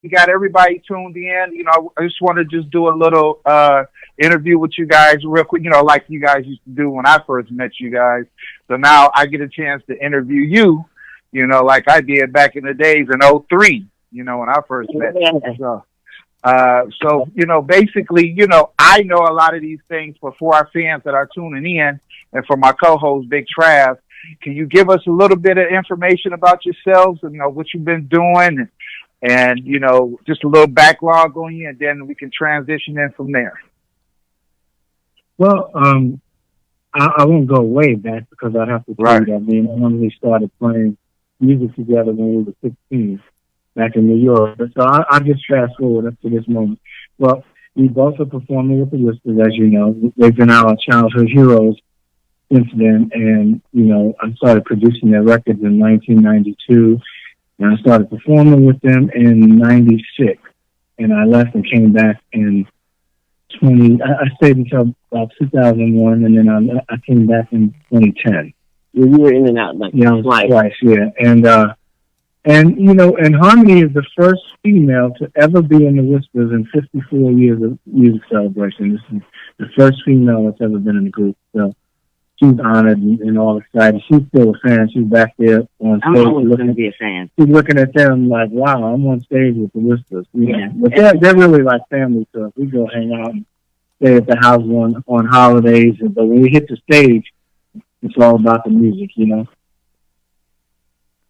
we got everybody tuned in. I just want to just do a little interview with you guys real quick, like you guys used to do when I first met you guys. So now I get a chance to interview you, like I did back in the days in '03, when I first met you. So, basically, I know a lot of these things, but for our fans that are tuning in and for my co-host, Big Trav, can you give us a little bit of information about yourselves and, what you've been doing and just a little backlog on you, and then we can transition in from there? Well, I won't go way back because I have to tell you that me and Emily started playing music together when we were 16 back in New York. So I just fast forward up to this moment. Well, we both are performing with the Whispers, as you know. They've been our childhood heroes since then, and, I started producing their records in 1992, and I started performing with them in 96, and I left and came back in I stayed until about 2001, and then I came back in 2010. You were in and out twice, yeah. And Harmony is the first female to ever be in the Whispers in 54 years of music celebration. This is the first female that's ever been in the group. So she's honored and all excited. She's still a fan. She's back there on stage. I'm always going to be a fan. She's looking at them like, wow, I'm on stage with the Whispers. Yeah. But they're really like family to us. We go hang out and stay at the house on holidays. But when we hit the stage, it's all about the music,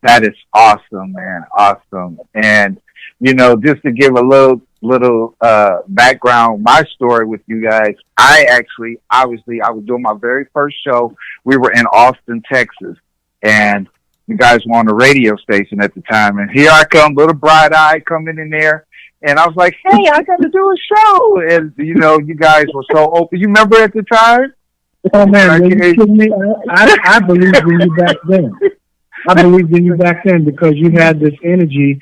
That is awesome, man. Awesome. And, just to give a little background, my story with you guys, I was doing my very first show. We were in Austin, Texas, and you guys were on the radio station at the time. And here I come, little bright-eyed coming in there. And I was like, hey, I got to do a show. And, you guys were so open. You remember at the time? Oh, man, are you kidding me? I believed in you back then. I believed in you back then because you had this energy.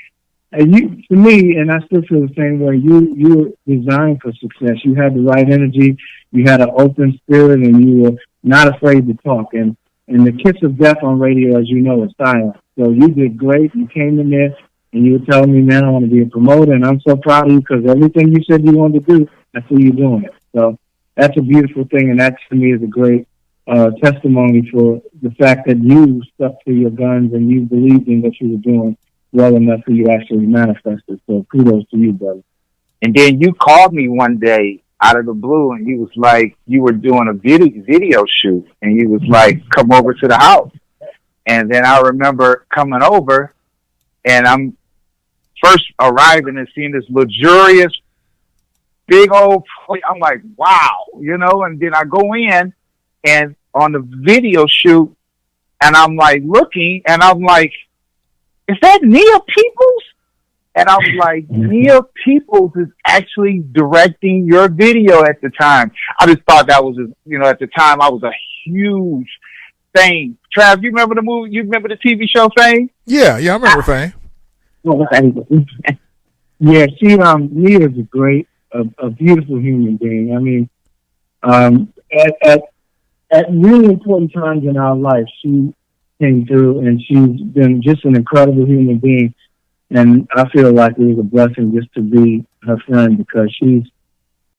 And to me, and I still feel the same way, you were designed for success. You had the right energy. You had an open spirit, and you were not afraid to talk. And the kiss of death on radio, as you know, is silent. So you did great. You came in there, and you were telling me, man, I want to be a promoter, and I'm so proud of you because everything you said you wanted to do, I see you doing it. So that's a beautiful thing, and that, to me, is a great testimony for the fact that you stuck to your guns and you believed in what you were doing well enough for you to actually manifest it. So kudos to you, brother. And then you called me one day out of the blue, and you was like, you were doing a video shoot, and you was like, come over to the house. And then I remember coming over, and I'm first arriving and seeing this luxurious, big old place. I'm like, wow, and then I go in, and on the video shoot, and I'm like looking, and I'm like, is that Nia Peoples? And I was like, Nia Peoples is actually directing your video at the time. I just thought that was, at the time I was a huge Fame. Trav, you remember the movie? You remember the TV show Fame? Yeah, I remember Fame. Yeah, Nia is a beautiful human being. I mean, at really important times in our life, she came through, and she's been just an incredible human being. And I feel like it was a blessing just to be her friend because she's